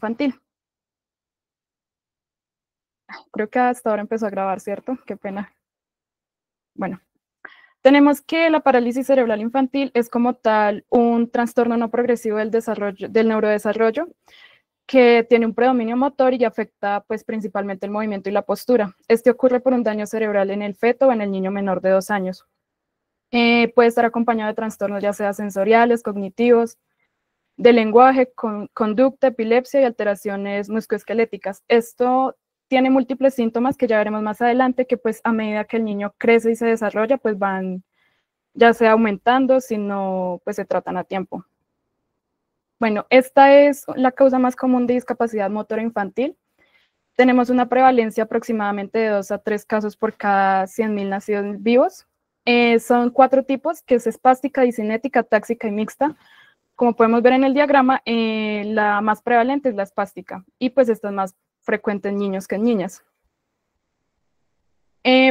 infantil. Creo que hasta ahora empezó a grabar, ¿cierto? Qué pena. Bueno, tenemos que la parálisis cerebral infantil es como tal un trastorno no progresivo del desarrollo, del neurodesarrollo, que tiene un predominio motor y afecta pues principalmente el movimiento y la postura. Este ocurre por un daño cerebral en el feto o en el niño menor de 2 años. Puede estar acompañado de trastornos ya sea sensoriales, cognitivos, de lenguaje, conducta, epilepsia y alteraciones musculoesqueléticas. Esto tiene múltiples síntomas que ya veremos más adelante, que pues a medida que el niño crece y se desarrolla, pues van ya sea aumentando, si no, pues se tratan a tiempo. Bueno, esta es la causa más común de discapacidad motora infantil. Tenemos una prevalencia aproximadamente de 2 a 3 casos por cada 100.000 nacidos vivos. Son 4 tipos, que es espástica, discinética, táxica y mixta. Como podemos ver en el diagrama, la más prevalente es la espástica, y pues esta es más frecuente en niños que en niñas.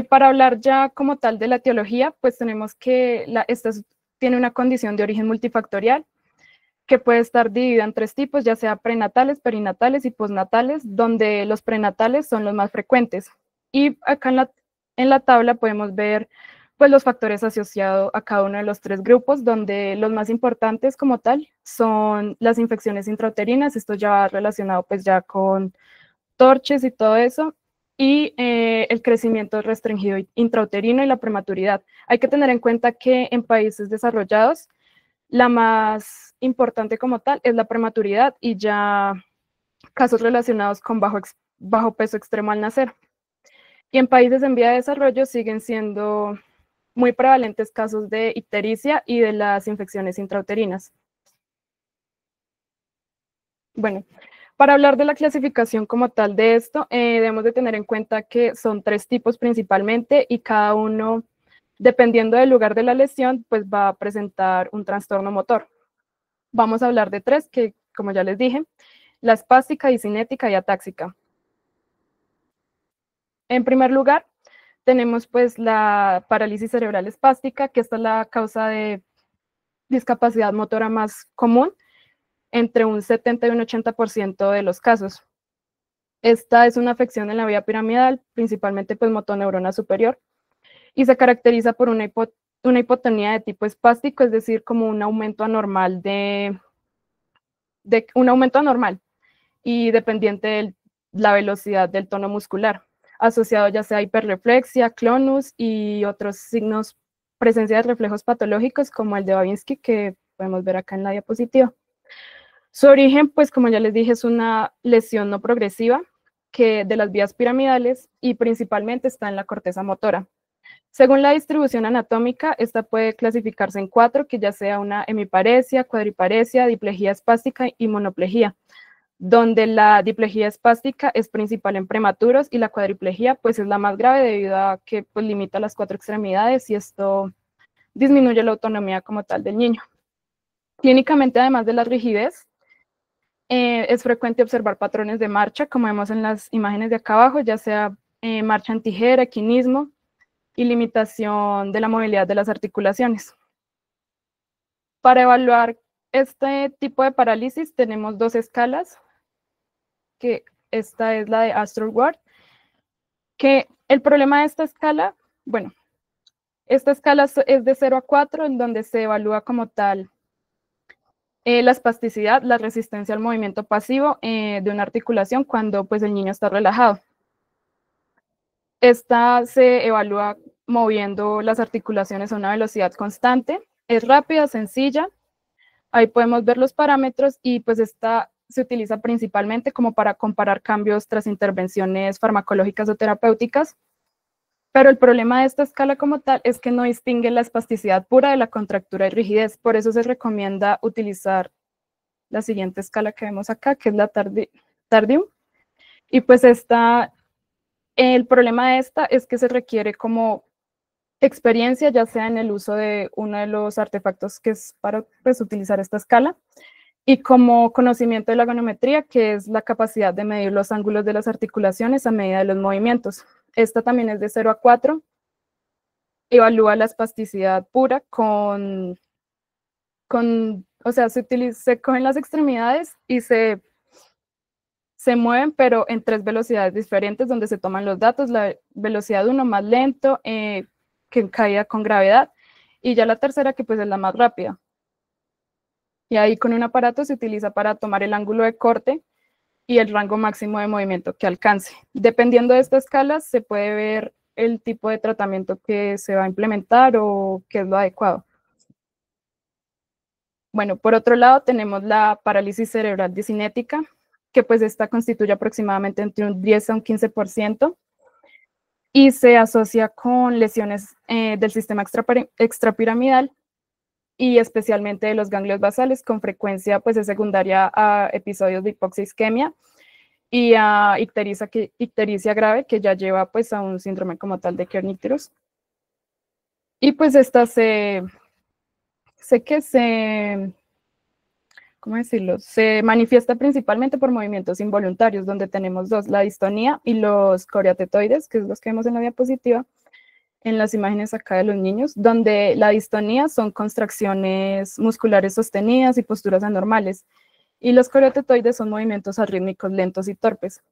Para hablar ya como tal de la etiología, pues tenemos que esta tiene una condición de origen multifactorial, que puede estar dividida en 3 tipos, ya sea prenatales, perinatales y postnatales, donde los prenatales son los más frecuentes. Y acá en la tabla podemos ver pues los factores asociados a cada uno de los 3 grupos, donde los más importantes como tal son las infecciones intrauterinas, esto ya relacionado pues ya con torches y todo eso, y el crecimiento restringido intrauterino y la prematuridad. Hay que tener en cuenta que en países desarrollados, la más importante como tal es la prematuridad y ya casos relacionados con bajo peso extremo al nacer. Y en países en vía de desarrollo siguen siendo muy prevalentes casos de ictericia y de las infecciones intrauterinas. Bueno, para hablar de la clasificación como tal de esto, debemos de tener en cuenta que son 3 tipos principalmente, y cada uno, dependiendo del lugar de la lesión, pues va a presentar un trastorno motor. Vamos a hablar de 3 que, como ya les dije, la espástica, discinética y atáxica. En primer lugar, tenemos pues la parálisis cerebral espástica, que esta es la causa de discapacidad motora más común, entre un 70 y un 80% de los casos. Esta es una afección en la vía piramidal, principalmente pues motoneurona superior, y se caracteriza por una hipotonía de tipo espástico, es decir, como un aumento anormal un aumento anormal y dependiente de la velocidad del tono muscular, asociado ya sea a hiperreflexia, clonus y otros signos, presencia de reflejos patológicos como el de Babinski, que podemos ver acá en la diapositiva. Su origen, pues como ya les dije, es una lesión no progresiva que de las vías piramidales, y principalmente está en la corteza motora. Según la distribución anatómica, esta puede clasificarse en 4, que ya sea una hemiparesia, cuadriparesia, diplejía espástica y monoplejía, donde la diplejía espástica es principal en prematuros y la cuadriplejía pues es la más grave debido a que pues limita las 4 extremidades, y esto disminuye la autonomía como tal del niño. Clínicamente, además de la rigidez, es frecuente observar patrones de marcha, como vemos en las imágenes de acá abajo, ya sea marcha en tijera, equinismo y limitación de la movilidad de las articulaciones. Para evaluar este tipo de parálisis tenemos 2 escalas, que esta es la de Astor-Ward, que el problema de esta escala, bueno, esta escala es de 0 a 4, en donde se evalúa como tal la espasticidad, la resistencia al movimiento pasivo de una articulación cuando pues el niño está relajado. Esta se evalúa moviendo las articulaciones a una velocidad constante, es rápida, sencilla. Ahí podemos ver los parámetros, y pues esta se utiliza principalmente como para comparar cambios tras intervenciones farmacológicas o terapéuticas. Pero el problema de esta escala como tal es que no distingue la espasticidad pura de la contractura y rigidez. Por eso se recomienda utilizar la siguiente escala que vemos acá, que es la Tardium. Y pues el problema de esta es que se requiere como experiencia, ya sea en el uso de uno de los artefactos que es para pues, utilizar esta escala, y como conocimiento de la ergonometría, que es la capacidad de medir los ángulos de las articulaciones a medida de los movimientos. Esta también es de 0 a 4, evalúa la espasticidad pura o sea, se cogen las extremidades y se se mueven, pero en 3 velocidades diferentes donde se toman los datos. La velocidad 1 más lento, que en caída con gravedad, y ya la tercera que pues es la más rápida. Y ahí con un aparato se utiliza para tomar el ángulo de corte y el rango máximo de movimiento que alcance. Dependiendo de esta escala, se puede ver el tipo de tratamiento que se va a implementar o qué es lo adecuado. Bueno, por otro lado tenemos la parálisis cerebral discinética, que pues esta constituye aproximadamente entre un 10 a un 15% y se asocia con lesiones del sistema extrapiramidal y especialmente de los ganglios basales. Con frecuencia pues es secundaria a episodios de hipoxia isquemia y a ictericia grave, que ya lleva pues a un síndrome como tal de Kernicterus. Y pues esta ¿cómo decirlo? Se manifiesta principalmente por movimientos involuntarios, donde tenemos dos, la distonía y los coriatetoides, que es los que vemos en la diapositiva, en las imágenes acá de los niños, donde la distonía son contracciones musculares sostenidas y posturas anormales, y los coriatetoides son movimientos arrítmicos lentos y torpes.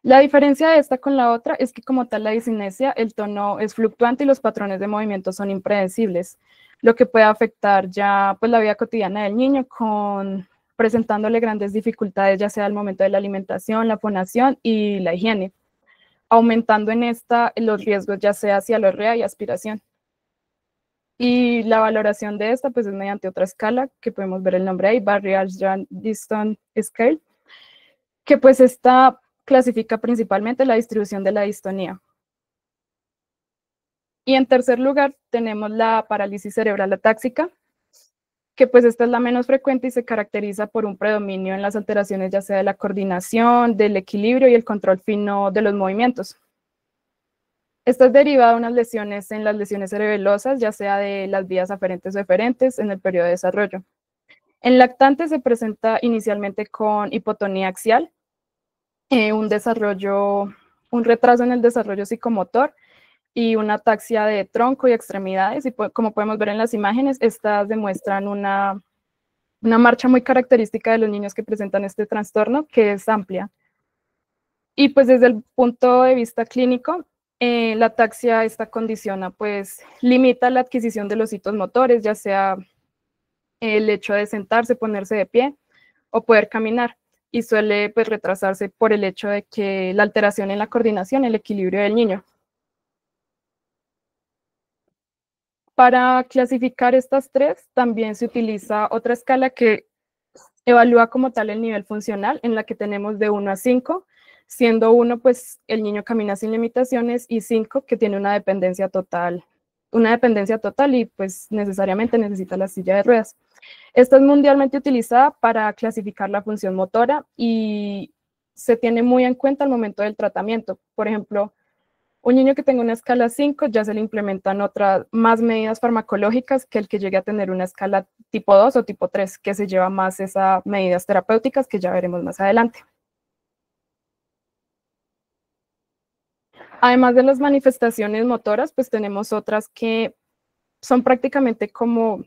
La diferencia de esta con la otra es que como tal la discinesia, el tono es fluctuante y los patrones de movimiento son impredecibles, lo que puede afectar ya pues la vida cotidiana del niño, presentándole grandes dificultades ya sea al momento de la alimentación, la fonación y la higiene, aumentando en esta los riesgos ya sea hacia diarrea y aspiración. Y la valoración de esta pues es mediante otra escala que podemos ver el nombre ahí, Barry-Ashram-Diston Scale, que pues esta clasifica principalmente la distribución de la distonía. Y en tercer lugar tenemos la parálisis cerebral atáxica, que pues esta es la menos frecuente y se caracteriza por un predominio en las alteraciones ya sea de la coordinación, del equilibrio y el control fino de los movimientos. Esta es derivada de unas lesiones en las lesiones cerebelosas, ya sea de las vías aferentes o eferentes en el periodo de desarrollo. En lactantes se presenta inicialmente con hipotonía axial, un retraso en el desarrollo psicomotor y una ataxia de tronco y extremidades. Y como podemos ver en las imágenes, estas demuestran una marcha muy característica de los niños que presentan este trastorno, que es amplia. Y pues desde el punto de vista clínico, la ataxia esta condiciona, pues limita la adquisición de los hitos motores, ya sea el hecho de sentarse, ponerse de pie o poder caminar, y suele pues retrasarse por el hecho de que la alteración en la coordinación, el equilibrio del niño. Para clasificar estas tres, también se utiliza otra escala que evalúa como tal el nivel funcional, en la que tenemos de 1 a 5, siendo 1 pues el niño camina sin limitaciones y 5 que tiene una dependencia total y pues necesariamente necesita la silla de ruedas. Esta es mundialmente utilizada para clasificar la función motora y se tiene muy en cuenta al momento del tratamiento. Por ejemplo, un niño que tenga una escala 5 ya se le implementan otras más medidas farmacológicas que el que llegue a tener una escala tipo 2 o tipo 3, que se lleva más esas medidas terapéuticas que ya veremos más adelante. Además de las manifestaciones motoras, pues tenemos otras que son prácticamente como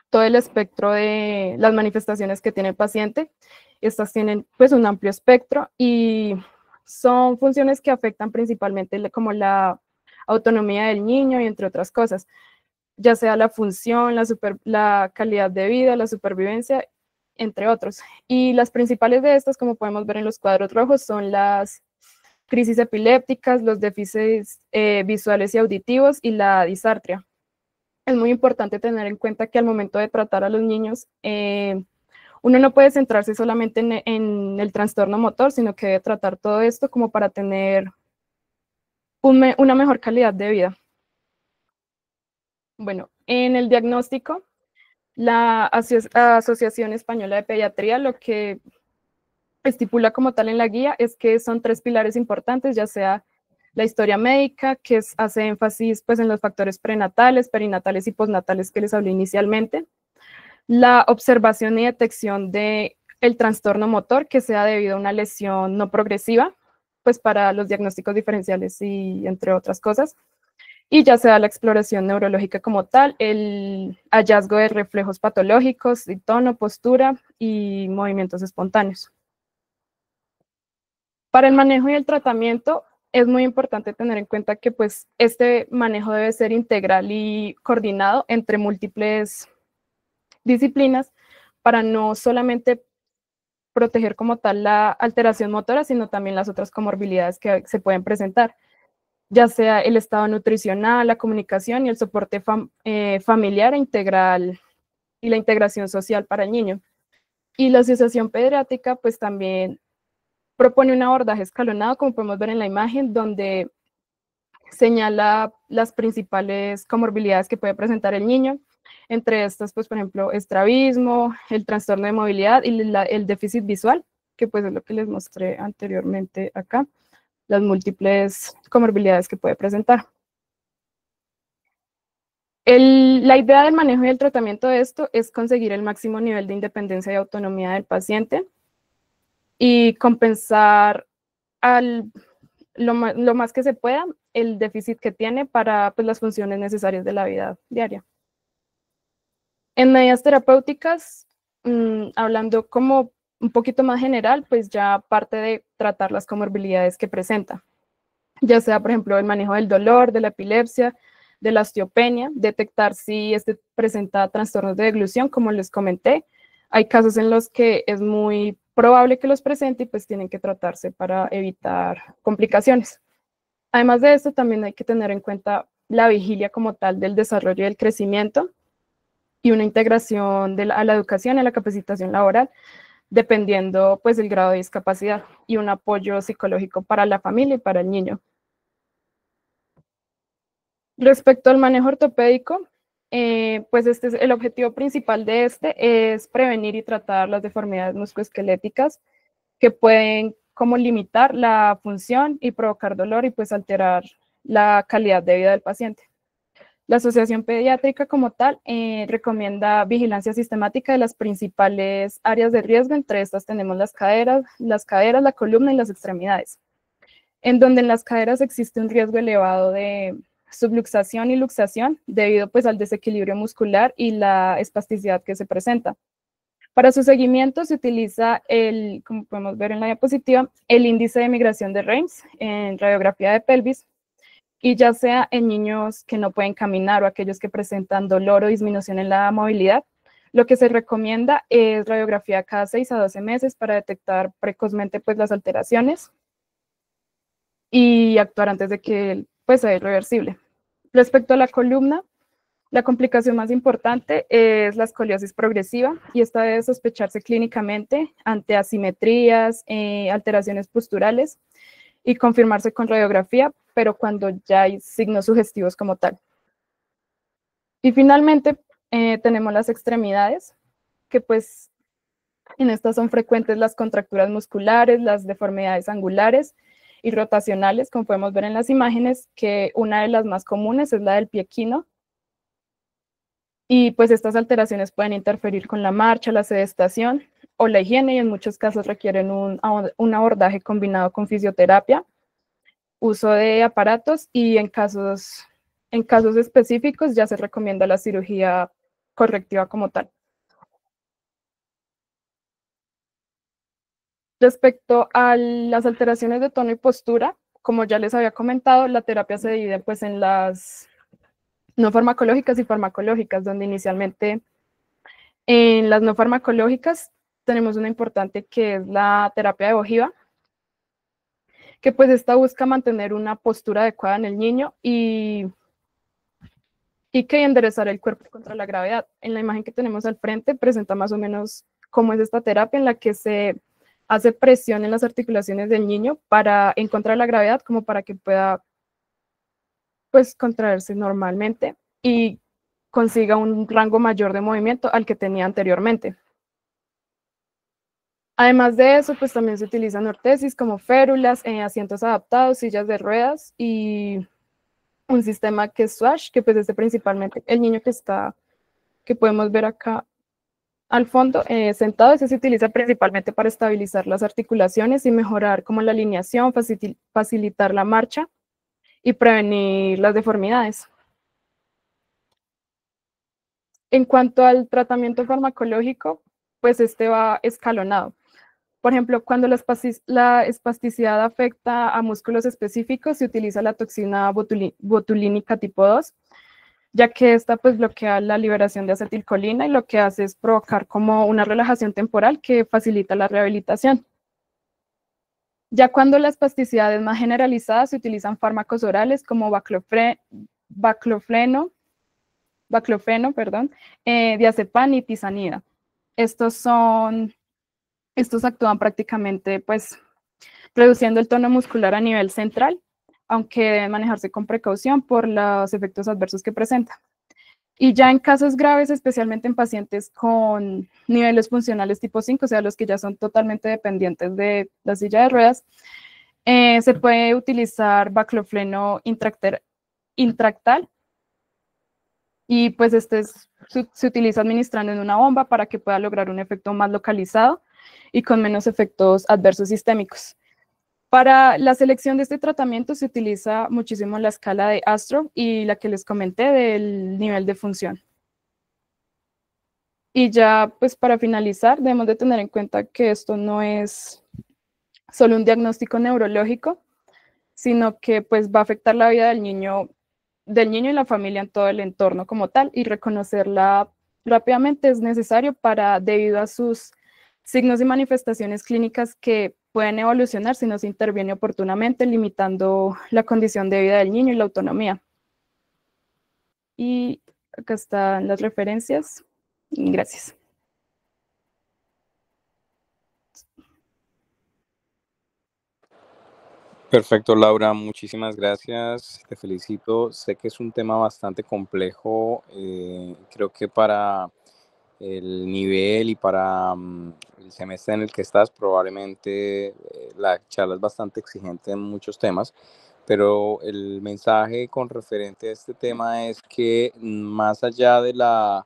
todo el espectro de las manifestaciones que tiene el paciente. Estas tienen pues un amplio espectro y son funciones que afectan principalmente como la autonomía del niño y entre otras cosas, ya sea la función, la calidad de vida, la supervivencia, entre otros. Y las principales de estas, como podemos ver en los cuadros rojos, son las crisis epilépticas, los déficits visuales y auditivos y la disartria. Es muy importante tener en cuenta que al momento de tratar a los niños, uno no puede centrarse solamente en el trastorno motor, sino que debe tratar todo esto como para tener una mejor calidad de vida. Bueno, en el diagnóstico, la Asociación Española de Pediatría lo que estipula como tal en la guía es que son 3 pilares importantes, ya sea la historia médica, que hace énfasis pues, en los factores prenatales, perinatales y postnatales que les hablé inicialmente, la observación y detección del trastorno motor que sea debido a una lesión no progresiva, pues para los diagnósticos diferenciales y entre otras cosas, y ya sea la exploración neurológica como tal, el hallazgo de reflejos patológicos, tono, postura y movimientos espontáneos. Para el manejo y el tratamiento es muy importante tener en cuenta que pues este manejo debe ser integral y coordinado entre múltiples disciplinas para no solamente proteger como tal la alteración motora, sino también las otras comorbilidades que se pueden presentar, ya sea el estado nutricional, la comunicación y el soporte familiar e integral y la integración social para el niño. Y la Asociación Pediátrica pues también propone un abordaje escalonado, como podemos ver en la imagen, donde señala las principales comorbilidades que puede presentar el niño, entre estas, pues, por ejemplo, estrabismo, el trastorno de movilidad y el déficit visual, que pues es lo que les mostré anteriormente acá, las múltiples comorbilidades que puede presentar. La idea del manejo y el tratamiento de esto es conseguir el máximo nivel de independencia y autonomía del paciente y compensar lo más que se pueda el déficit que tiene para pues, las funciones necesarias de la vida diaria. En medidas terapéuticas, hablando como un poquito más general, pues ya parte de tratar las comorbilidades que presenta, ya sea, por ejemplo, el manejo del dolor, de la epilepsia, de la osteopenia, detectar si este presenta trastornos de deglución, como les comenté. Hay casos en los que es muy probable que los presente y pues tienen que tratarse para evitar complicaciones. Además de esto, también hay que tener en cuenta la vigilia como tal del desarrollo y del crecimiento y una integración a la educación y a la capacitación laboral, dependiendo pues del grado de discapacidad y un apoyo psicológico para la familia y para el niño. Respecto al manejo ortopédico, pues el objetivo principal de este es prevenir y tratar las deformidades musculoesqueléticas que pueden como limitar la función y provocar dolor y pues alterar la calidad de vida del paciente. La Asociación Pediátrica como tal recomienda vigilancia sistemática de las principales áreas de riesgo, entre estas tenemos las caderas, la columna y las extremidades, en donde en las caderas existe un riesgo elevado de subluxación y luxación debido pues al desequilibrio muscular y la espasticidad que se presenta. Para su seguimiento se utiliza como podemos ver en la diapositiva, el índice de migración de Reims en radiografía de pelvis, y ya sea en niños que no pueden caminar o aquellos que presentan dolor o disminución en la movilidad, lo que se recomienda es radiografía cada 6 a 12 meses para detectar precozmente pues, las alteraciones y actuar antes de que pues, sea irreversible. Respecto a la columna, la complicación más importante es la escoliosis progresiva y esta debe sospecharse clínicamente ante asimetrías, alteraciones posturales y confirmarse con radiografía, pero cuando ya hay signos sugestivos como tal. Y finalmente tenemos las extremidades, que pues en estas son frecuentes las contracturas musculares, las deformidades angulares y rotacionales, como podemos ver en las imágenes, que una de las más comunes es la del pie equino. Y pues estas alteraciones pueden interferir con la marcha, la sedestación o la higiene y en muchos casos requieren un abordaje combinado con fisioterapia, uso de aparatos y en casos específicos ya se recomienda la cirugía correctiva como tal. Respecto a las alteraciones de tono y postura, como ya les había comentado, la terapia se divide pues en las no farmacológicas y farmacológicas, donde inicialmente en las no farmacológicas tenemos una importante que es la terapia de ojiva, que pues esta busca mantener una postura adecuada en el niño y que enderezar el cuerpo contra la gravedad. En la imagen que tenemos al frente presenta más o menos cómo es esta terapia en la que se hace presión en las articulaciones del niño para encontrar la gravedad como para que pueda pues contraerse normalmente y consiga un rango mayor de movimiento al que tenía anteriormente. Además de eso, pues también se utilizan ortesis como férulas, asientos adaptados, sillas de ruedas y un sistema que es SWASH, que pues es principalmente el niño que podemos ver acá al fondo, sentado, ese se utiliza principalmente para estabilizar las articulaciones y mejorar como la alineación, facilitar la marcha y prevenir las deformidades. En cuanto al tratamiento farmacológico, pues este va escalonado. Por ejemplo, cuando la espasticidad afecta a músculos específicos, se utiliza la toxina botulínica tipo 2, ya que esta pues bloquea la liberación de acetilcolina y lo que hace es provocar como una relajación temporal que facilita la rehabilitación. Ya cuando la espasticidad es más generalizada, se utilizan fármacos orales como baclofeno, perdón, diazepam y tizanida. Estos actúan prácticamente pues reduciendo el tono muscular a nivel central, aunque deben manejarse con precaución por los efectos adversos que presenta. Y ya en casos graves, especialmente en pacientes con niveles funcionales tipo 5, o sea, los que ya son totalmente dependientes de la silla de ruedas, se puede utilizar baclofeno intractal y pues se utiliza administrando en una bomba para que pueda lograr un efecto más localizado y con menos efectos adversos sistémicos. Para la selección de este tratamiento se utiliza muchísimo la escala de Astro y la que les comenté del nivel de función. Y ya, pues para finalizar, debemos de tener en cuenta que esto no es solo un diagnóstico neurológico, sino que pues va a afectar la vida del niño y la familia en todo el entorno como tal, y reconocerla rápidamente es necesario debido a sus signos y manifestaciones clínicas que pueden evolucionar si no se interviene oportunamente, limitando la condición de vida del niño y la autonomía. Y acá están las referencias. Gracias. Perfecto, Laura, muchísimas gracias, te felicito. Sé que es un tema bastante complejo, creo que para el nivel y para el semestre en el que estás, probablemente la charla es bastante exigente en muchos temas, pero el mensaje con referente a este tema es que más allá de la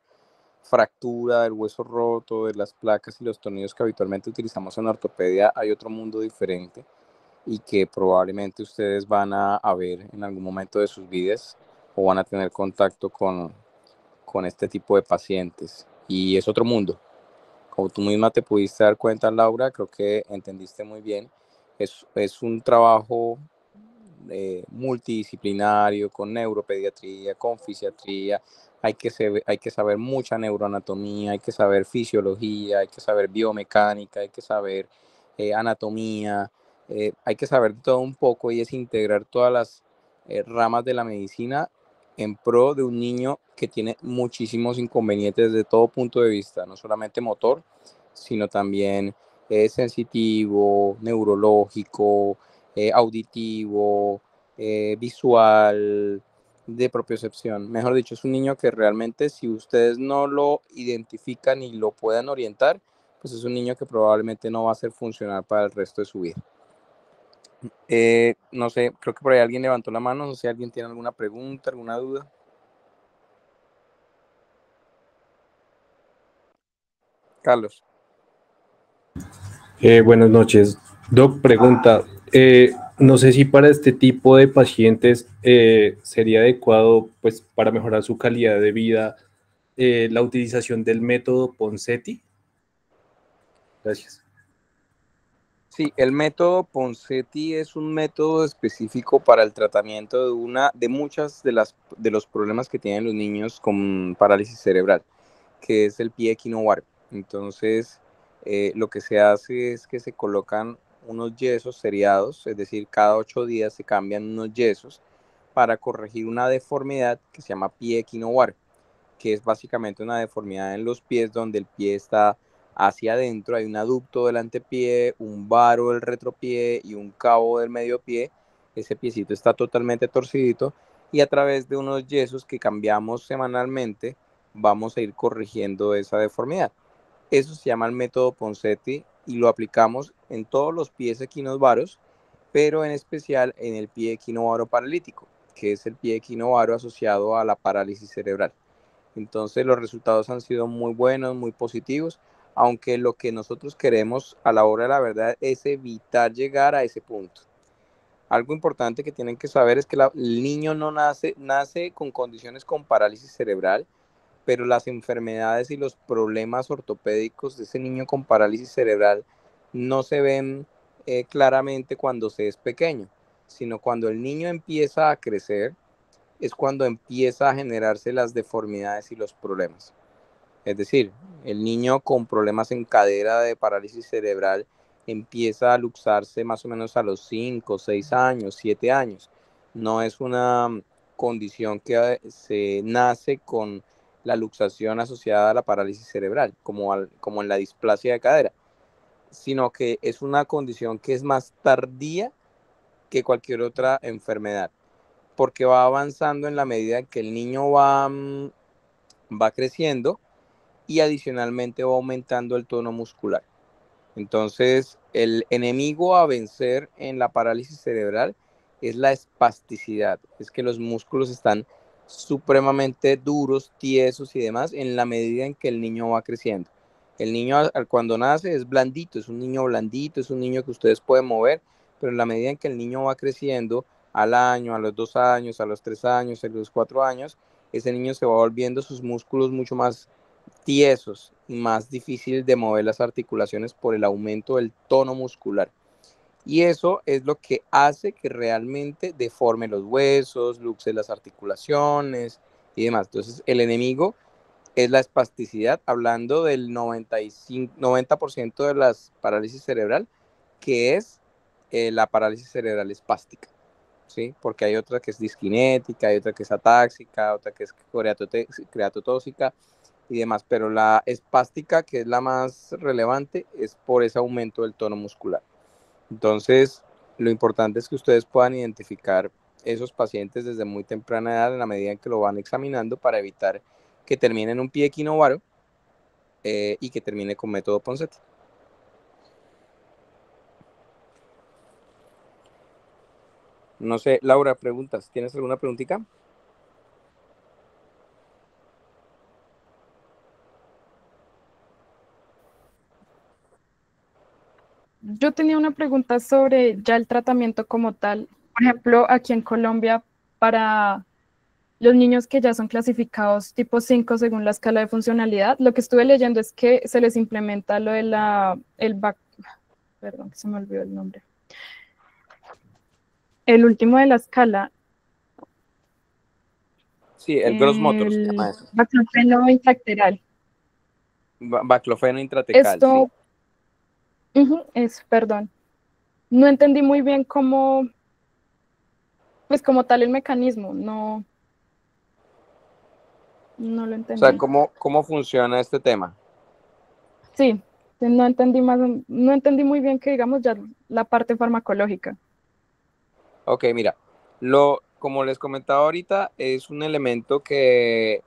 fractura, del hueso roto, de las placas y los tornillos que habitualmente utilizamos en ortopedia, hay otro mundo diferente y que probablemente ustedes van a ver en algún momento de sus vidas o van a tener contacto con este tipo de pacientes. Y es otro mundo. Como tú misma te pudiste dar cuenta, Laura, creo que entendiste muy bien. Es un trabajo multidisciplinario, con neuropediatría, con fisiatría. Hay que saber mucha neuroanatomía, hay que saber fisiología, hay que saber biomecánica, hay que saber anatomía, hay que saber todo un poco y es integrar todas las ramas de la medicina en pro de un niño que tiene muchísimos inconvenientes de todo punto de vista, no solamente motor, sino también sensitivo, neurológico, auditivo, visual, de propiocepción. Mejor dicho, es un niño que realmente si ustedes no lo identifican y lo puedan orientar, pues es un niño que probablemente no va a ser funcional para el resto de su vida. No sé, creo que por ahí alguien levantó la mano, no sé si alguien tiene alguna pregunta, alguna duda. Carlos. Buenas noches. Doc, pregunta, no sé si para este tipo de pacientes sería adecuado, pues, para mejorar su calidad de vida, la utilización del método Ponseti. Gracias. Sí, el método Ponseti es un método específico para el tratamiento de muchas de los problemas que tienen los niños con parálisis cerebral, que es el pie equinovario. Entonces, lo que se hace es que se colocan unos yesos seriados, es decir, cada 8 días se cambian unos yesos para corregir una deformidad que se llama pie equinovario, que es básicamente una deformidad en los pies donde el pie está hacia adentro, hay un aducto del antepié, un varo del retropié y un cabo del medio pie. Ese piecito está totalmente torcidito y a través de unos yesos que cambiamos semanalmente vamos a ir corrigiendo esa deformidad. Eso se llama el método Ponseti y lo aplicamos en todos los pies equinosvaros, pero en especial en el pie equinovaro paralítico, que es el pie equinovaro asociado a la parálisis cerebral. Entonces los resultados han sido muy buenos, muy positivos, aunque lo que nosotros queremos a la hora de la verdad es evitar llegar a ese punto. Algo importante que tienen que saber es que el niño no nace con condiciones con parálisis cerebral, pero las enfermedades y los problemas ortopédicos de ese niño con parálisis cerebral no se ven claramente cuando se es pequeño, sino cuando el niño empieza a crecer, es cuando empieza a generarse las deformidades y los problemas. Es decir, el niño con problemas en cadera de parálisis cerebral empieza a luxarse más o menos a los 5, 6 años, 7 años. No es una condición que se nace con la luxación asociada a la parálisis cerebral, como en la displasia de cadera, sino que es una condición que es más tardía que cualquier otra enfermedad, porque va avanzando en la medida en que el niño va creciendo y adicionalmente va aumentando el tono muscular. Entonces, el enemigo a vencer en la parálisis cerebral es la espasticidad, es que los músculos están supremamente duros, tiesos y demás en la medida en que el niño va creciendo. El niño cuando nace es blandito, es un niño blandito, es un niño que ustedes pueden mover, pero en la medida en que el niño va creciendo, al año, a los 2 años, a los 3 años, a los 4 años, ese niño se va volviendo sus músculos mucho más tiesos y más difícil de mover las articulaciones por el aumento del tono muscular. Y eso es lo que hace que realmente deforme los huesos, luxe las articulaciones y demás. Entonces, el enemigo es la espasticidad, hablando del 90% de las parálisis cerebral, que es la parálisis cerebral espástica. ¿Sí? Porque hay otra que es disquinética, hay otra que es atáxica, otra que es creatotóxica y demás, pero la espástica, que es la más relevante, es por ese aumento del tono muscular. Entonces, lo importante es que ustedes puedan identificar esos pacientes desde muy temprana edad en la medida en que lo van examinando para evitar que termine en un pie equinovaro y que termine con método Ponseti. No sé, Laura, preguntas. ¿Tienes alguna preguntita? Yo tenía una pregunta sobre ya el tratamiento como tal. Por ejemplo, aquí en Colombia, para los niños que ya son clasificados tipo 5 según la escala de funcionalidad, lo que estuve leyendo es que se les implementa lo de perdón, que se me olvidó el nombre. El último de la escala, Sí, el gross motor se llama el eso. baclofeno intracteral. Baclofeno intratecal, sí. Esto, perdón, no entendí muy bien cómo, pues como tal el mecanismo, no lo O sea, entendí. ¿cómo funciona este tema? Sí, no entendí muy bien que digamos ya la parte farmacológica. Ok, mira, como les comentaba ahorita, es un elemento que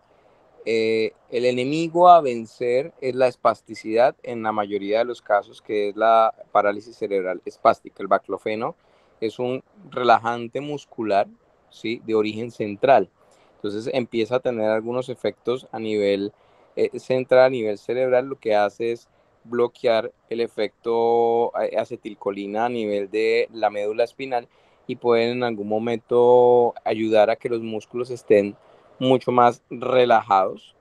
el enemigo a vencer es la espasticidad en la mayoría de los casos, que es la parálisis cerebral espástica. El baclofeno es un relajante muscular, ¿sí? De origen central. Entonces empieza a tener algunos efectos a nivel central, a nivel cerebral. Lo que hace es bloquear el efecto acetilcolina a nivel de la médula espinal y pueden en algún momento ayudar a que los músculos estén mucho más relajados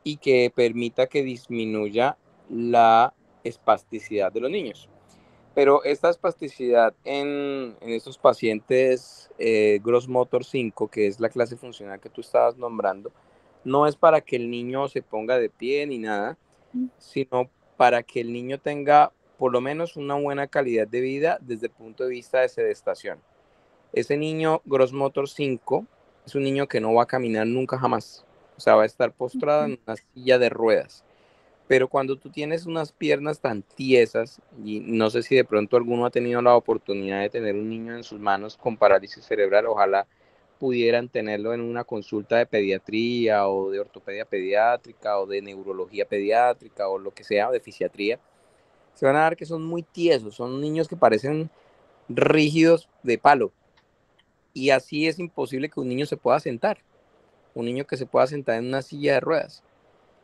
y que permita que disminuya la espasticidad de los niños. Pero esta espasticidad en estos pacientes Gross Motor 5, que es la clase funcional que tú estabas nombrando, no es para que el niño se ponga de pie ni nada, sino para que el niño tenga por lo menos una buena calidad de vida desde el punto de vista de sedestación. Ese niño Gross Motor 5 es un niño que no va a caminar nunca jamás. O sea, va a estar postrado en una silla de ruedas. Pero cuando tú tienes unas piernas tan tiesas, y no sé si de pronto alguno ha tenido la oportunidad de tener un niño en sus manos con parálisis cerebral, ojalá pudieran tenerlo en una consulta de pediatría o de ortopedia pediátrica o de neurología pediátrica o lo que sea, de fisiatría, se van a dar que son muy tiesos, son niños que parecen rígidos de palo. Y así es imposible que un niño se pueda sentar, un niño que se pueda sentar en una silla de ruedas,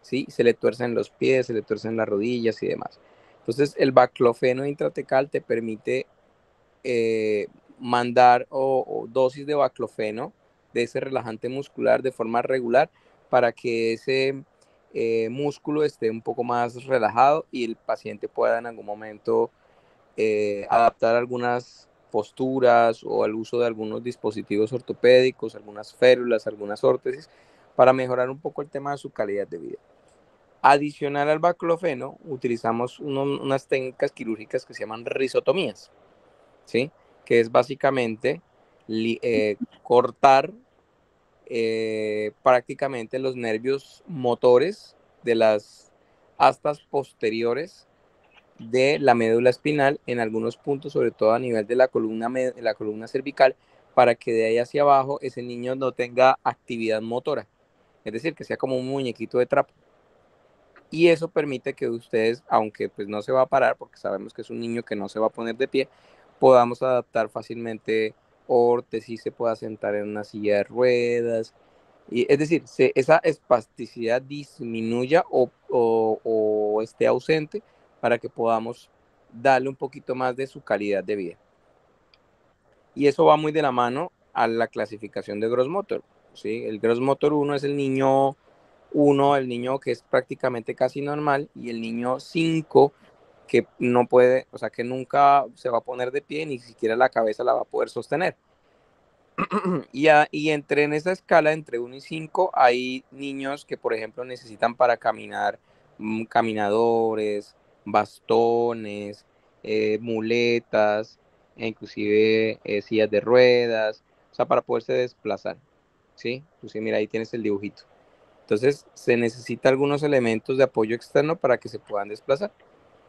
¿sí? Se le tuercen los pies, se le tuercen las rodillas y demás. Entonces, el baclofeno intratecal te permite mandar o dosis de baclofeno, de ese relajante muscular, de forma regular para que ese músculo esté un poco más relajado y el paciente pueda en algún momento adaptar algunas posturas o al uso de algunos dispositivos ortopédicos, algunas férulas, algunas órtesis, para mejorar un poco el tema de su calidad de vida. Adicional al baclofeno, utilizamos unas técnicas quirúrgicas que se llaman risotomías, ¿sí? Que es básicamente cortar prácticamente los nervios motores de las astas posteriores de la médula espinal en algunos puntos, sobre todo a nivel de la columna cervical, para que de ahí hacia abajo ese niño no tenga actividad motora, es decir, que sea como un muñequito de trapo. Y eso permite que ustedes, aunque pues no se va a parar, porque sabemos que es un niño que no se va a poner de pie, podamos adaptar fácilmente órtesis, se pueda sentar en una silla de ruedas, y, es decir, esa espasticidad disminuya o esté ausente para que podamos darle un poquito más de su calidad de vida. Y eso va muy de la mano a la clasificación de Gross Motor, ¿sí? El Gross Motor 1 es el niño 1, el niño que es prácticamente casi normal, y el niño 5 que no puede, o sea, que nunca se va a poner de pie, ni siquiera la cabeza la va a poder sostener. Y entre en esa escala, entre 1 y 5, hay niños que, por ejemplo, necesitan para caminar caminadores, bastones, muletas, e inclusive sillas de ruedas, o sea, para poderse desplazar, ¿sí? Pues mira, ahí tienes el dibujito. Entonces, se necesita algunos elementos de apoyo externo para que se puedan desplazar.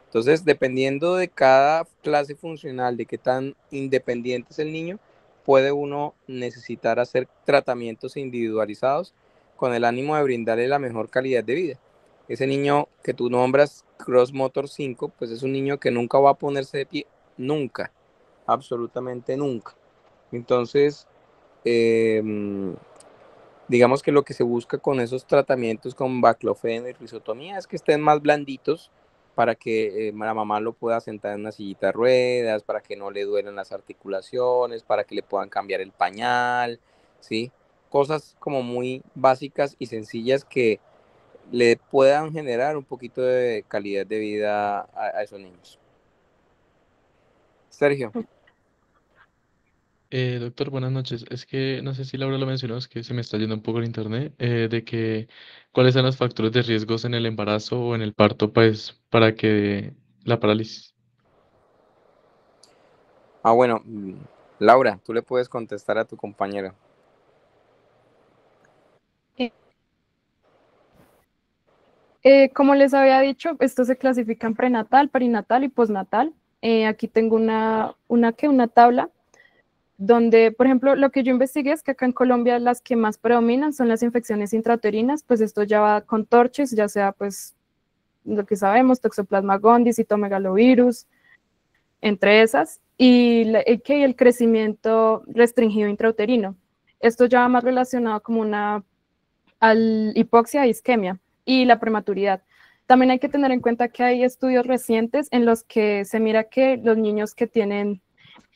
Entonces, dependiendo de cada clase funcional, de qué tan independiente es el niño, puede uno necesitar hacer tratamientos individualizados con el ánimo de brindarle la mejor calidad de vida. Ese niño que tú nombras Cross Motor 5, pues es un niño que nunca va a ponerse de pie, nunca, absolutamente nunca. Entonces, eh, digamos que lo que se busca con esos tratamientos con baclofeno y risotomía es que estén más blanditos para que la mamá lo pueda sentar en una sillita de ruedas, para que no le duelen las articulaciones, para que le puedan cambiar el pañal, ¿sí? Cosas como muy básicas y sencillas que le puedan generar un poquito de calidad de vida a esos niños. Sergio. Doctor, buenas noches. Es que no sé si Laura lo mencionó, es que se me está yendo un poco el internet, de que cuáles son los factores de riesgos en el embarazo o en el parto, pues, para que la parálisis. Bueno, Laura, tú le puedes contestar a tu compañero. Eh, como les había dicho, esto se clasifica en prenatal, perinatal y postnatal. Aquí tengo una tabla donde, por ejemplo, lo que yo investigué es que acá en Colombia las que más predominan son las infecciones intrauterinas, pues esto ya va con torches, ya sea pues lo que sabemos, Toxoplasma gondii, citomegalovirus, entre esas, y el crecimiento restringido intrauterino. Esto ya va más relacionado como al hipoxia e isquemia y la prematuridad. También hay que tener en cuenta que hay estudios recientes en los que se mira que los niños que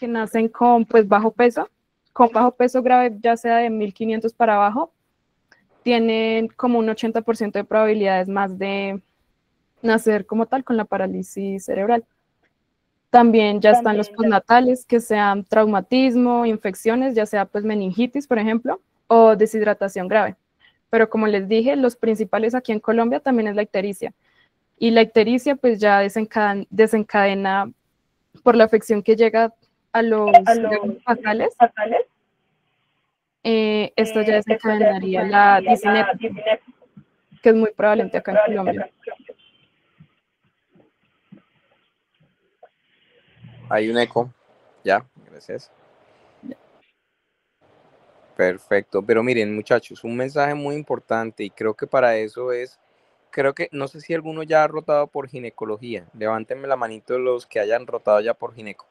nacen con pues bajo peso grave, ya sea de 1500 para abajo, tienen como un 80% de probabilidades más de nacer como tal con la parálisis cerebral. También ya están los postnatales, que sean traumatismo, infecciones, ya sea pues meningitis, por ejemplo, o deshidratación grave. Pero como les dije, los principales aquí en Colombia también es la ictericia. Y la ictericia pues ya desencadena por la afección que llega a los nervios basales. Esto ya desencadenaría la disinética, que es muy prevalente acá en Colombia. Hay un eco. Ya, gracias. Perfecto, pero miren muchachos, un mensaje muy importante y creo que para eso creo que, no sé si alguno ya ha rotado por ginecología, levántenme la manito los que hayan rotado ya por gineco.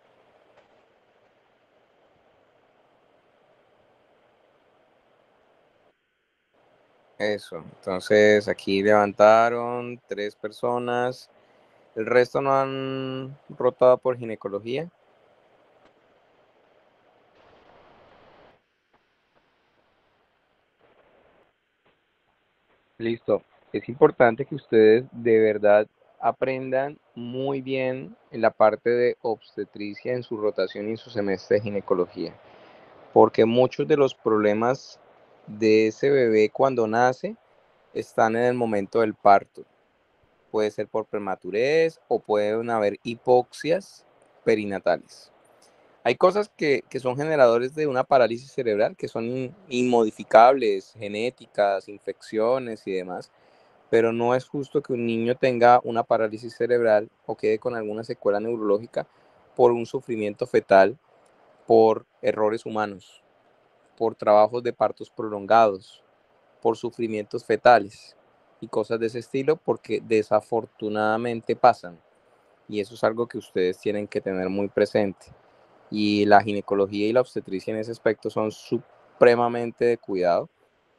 Eso, entonces aquí levantaron 3 personas, el resto no han rotado por ginecología. Listo, es importante que ustedes de verdad aprendan muy bien en la parte de obstetricia en su rotación y en su semestre de ginecología, porque muchos de los problemas de ese bebé cuando nace están en el momento del parto. Puede ser por prematurez o pueden haber hipoxias perinatales. Hay cosas que son generadores de una parálisis cerebral, que son inmodificables, genéticas, infecciones y demás, pero no es justo que un niño tenga una parálisis cerebral o quede con alguna secuela neurológica por un sufrimiento fetal, por errores humanos, por trabajos de partos prolongados, por sufrimientos fetales y cosas de ese estilo, porque desafortunadamente pasan. Y eso es algo que ustedes tienen que tener muy presente. Y la ginecología y la obstetricia en ese aspecto son supremamente de cuidado,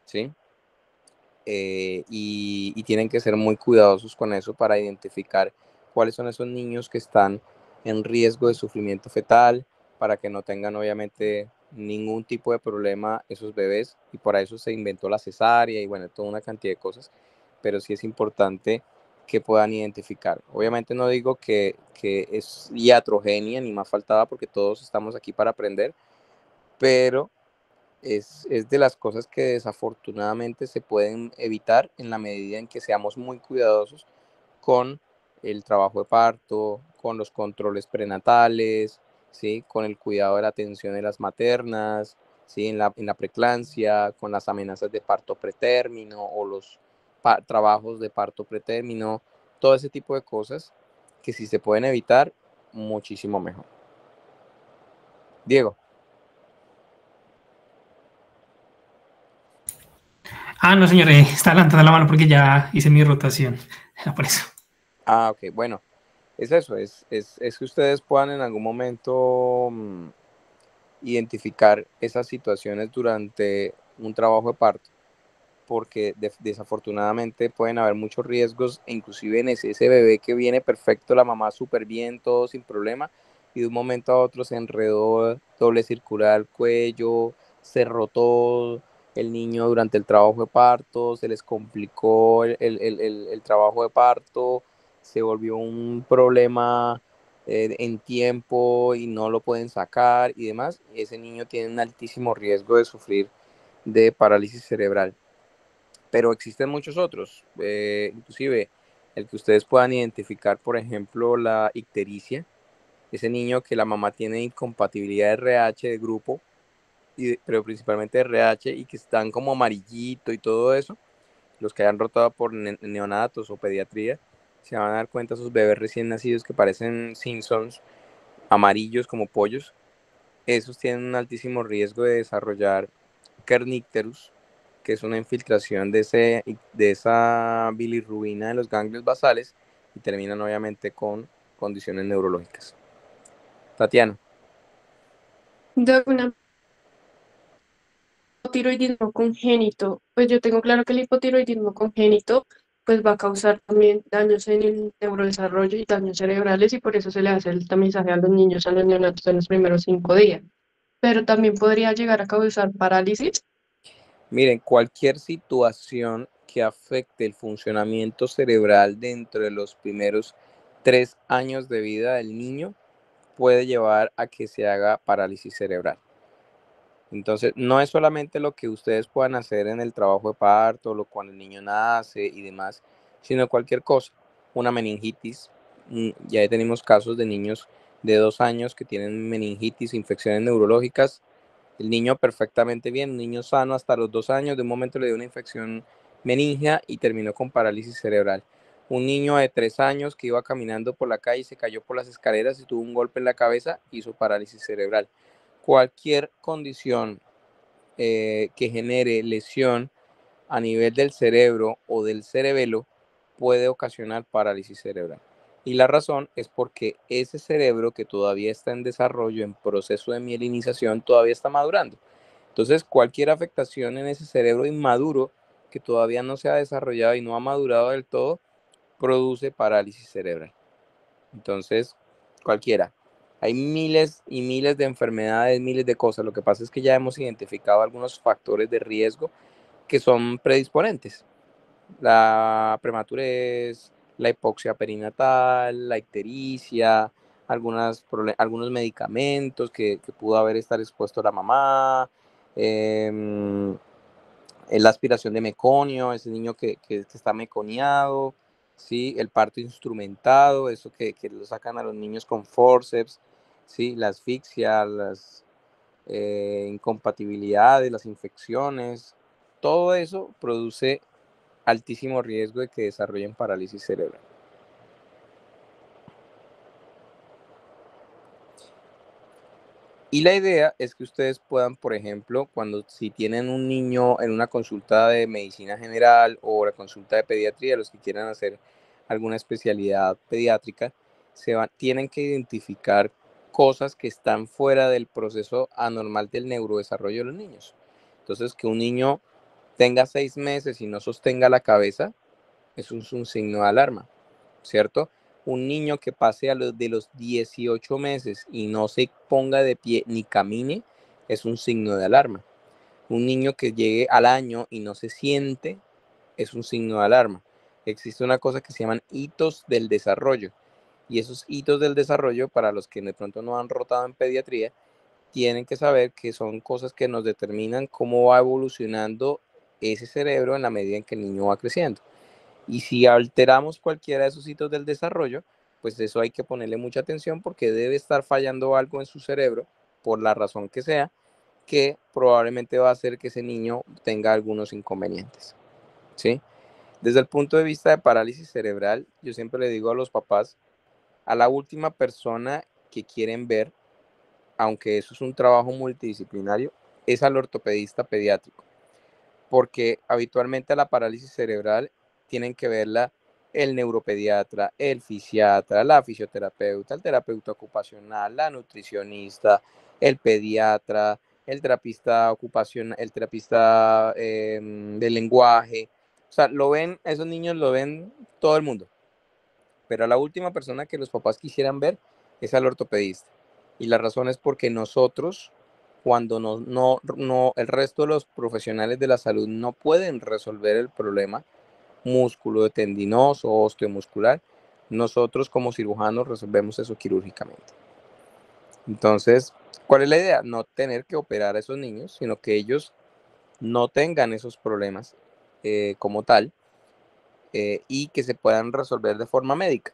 ¿sí? Y tienen que ser muy cuidadosos con eso para identificar cuáles son esos niños que están en riesgo de sufrimiento fetal, para que no tengan obviamente ningún tipo de problema esos bebés, y por eso se inventó la cesárea y bueno, toda una cantidad de cosas, pero sí es importante que puedan identificar. Obviamente no digo que es iatrogenia, ni más faltaba, porque todos estamos aquí para aprender, pero es de las cosas que desafortunadamente se pueden evitar en la medida en que seamos muy cuidadosos con el trabajo de parto, con los controles prenatales, ¿sí? Con el cuidado de la atención de las maternas, ¿sí? En la preeclampsia, con las amenazas de parto pretérmino o los trabajos de parto pretérmino, todo ese tipo de cosas que si se pueden evitar, muchísimo mejor. Diego. Ah, no, señor, está levantando la mano porque ya hice mi rotación. Por eso. Ah, ok, bueno, es eso, es que ustedes puedan en algún momento identificar esas situaciones durante un trabajo de parto, porque desafortunadamente pueden haber muchos riesgos, e inclusive en ese bebé que viene perfecto, la mamá súper bien, todo sin problema, y de un momento a otro se enredó doble circular el cuello, se rotó el niño durante el trabajo de parto, se les complicó el trabajo de parto, se volvió un problema en tiempo y no lo pueden sacar y demás. Ese niño tiene un altísimo riesgo de sufrir de parálisis cerebral. Pero existen muchos otros, inclusive el que ustedes puedan identificar, por ejemplo, la ictericia, ese niño que la mamá tiene incompatibilidad de RH de grupo, pero principalmente de RH, y que están como amarillito y todo eso. Los que hayan rotado por neonatos o pediatría se van a dar cuenta, esos bebés recién nacidos que parecen Simpsons, amarillos como pollos. Esos tienen un altísimo riesgo de desarrollar kernicterus, que es una infiltración de esa bilirrubina de los ganglios basales, y terminan obviamente con condiciones neurológicas. Tatiana. De una hipotiroidismo congénito, pues yo tengo claro que el hipotiroidismo congénito pues va a causar también daños en el neurodesarrollo y daños cerebrales y por eso se le hace el tamizaje a los niños, a los neonatos en los primeros 5 días. Pero también podría llegar a causar parálisis. Miren, cualquier situación que afecte el funcionamiento cerebral dentro de los primeros 3 años de vida del niño puede llevar a que se haga parálisis cerebral. Entonces, no es solamente lo que ustedes puedan hacer en el trabajo de parto, lo cuando el niño nace y demás, sino cualquier cosa. Una meningitis, ya tenemos casos de niños de 2 años que tienen meningitis, infecciones neurológicas. El niño perfectamente bien, un niño sano hasta los 2 años, de un momento le dio una infección meningia y terminó con parálisis cerebral. Un niño de 3 años que iba caminando por la calle y se cayó por las escaleras y tuvo un golpe en la cabeza, hizo parálisis cerebral. Cualquier condición que genere lesión a nivel del cerebro o del cerebelo puede ocasionar parálisis cerebral. Y la razón es porque ese cerebro que todavía está en desarrollo, en proceso de mielinización, todavía está madurando. Entonces, cualquier afectación en ese cerebro inmaduro que todavía no se ha desarrollado y no ha madurado del todo, produce parálisis cerebral. Entonces, cualquiera. Hay miles y miles de enfermedades, miles de cosas. Lo que pasa es que ya hemos identificado algunos factores de riesgo que son predisponentes. La prematurez, la hipoxia perinatal, la ictericia, algunos medicamentos que pudo estar expuesto a la mamá, la aspiración de meconio, ese niño que está meconiado, ¿sí? El parto instrumentado, eso que lo sacan a los niños con forceps, ¿sí? La asfixia, las incompatibilidades, las infecciones, todo eso produce altísimo riesgo de que desarrollen parálisis cerebral. Y la idea es que ustedes puedan, por ejemplo, si tienen un niño en una consulta de medicina general o la consulta de pediatría, los que quieran hacer alguna especialidad pediátrica, tienen que identificar cosas que están fuera del proceso anormal del neurodesarrollo de los niños. Entonces, que un niño tenga 6 meses y no sostenga la cabeza, eso es un signo de alarma, ¿cierto? Un niño que pase de los 18 meses y no se ponga de pie ni camine, es un signo de alarma. Un niño que llegue al año y no se siente, es un signo de alarma. Existe una cosa que se llaman hitos del desarrollo. Y esos hitos del desarrollo, para los que de pronto no han rotado en pediatría, tienen que saber que son cosas que nos determinan cómo va evolucionando ese cerebro en la medida en que el niño va creciendo. Y si alteramos cualquiera de esos hitos del desarrollo, pues eso hay que ponerle mucha atención porque debe estar fallando algo en su cerebro, por la razón que sea, que probablemente va a hacer que ese niño tenga algunos inconvenientes, ¿sí? Desde el punto de vista de parálisis cerebral, yo siempre le digo a los papás, a la última persona que quieren ver, aunque eso es un trabajo multidisciplinario, es al ortopedista pediátrico, porque habitualmente a la parálisis cerebral tienen que verla el neuropediatra, el fisiatra, la fisioterapeuta, el terapeuta ocupacional, la nutricionista, el pediatra, el terapista ocupacional, el terapista del lenguaje. O sea, esos niños lo ven todo el mundo. Pero a la última persona que los papás quisieran ver es al ortopedista. Y la razón es porque nosotros, cuando el resto de los profesionales de la salud no pueden resolver el problema músculo-tendinoso o osteomuscular, nosotros como cirujanos resolvemos eso quirúrgicamente. Entonces, ¿cuál es la idea? No tener que operar a esos niños, sino que ellos no tengan esos problemas como tal y que se puedan resolver de forma médica.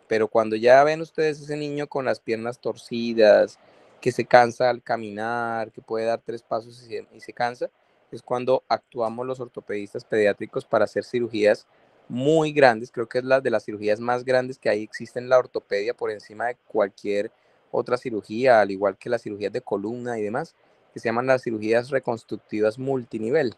Pero cuando ya ven ustedes ese niño con las piernas torcidas, que se cansa al caminar, que puede dar 3 pasos y se cansa, es cuando actuamos los ortopedistas pediátricos para hacer cirugías muy grandes. Creo que es la de las cirugías más grandes que hay, existe en la ortopedia por encima de cualquier otra cirugía, al igual que las cirugías de columna y demás, que se llaman las cirugías reconstructivas multinivel.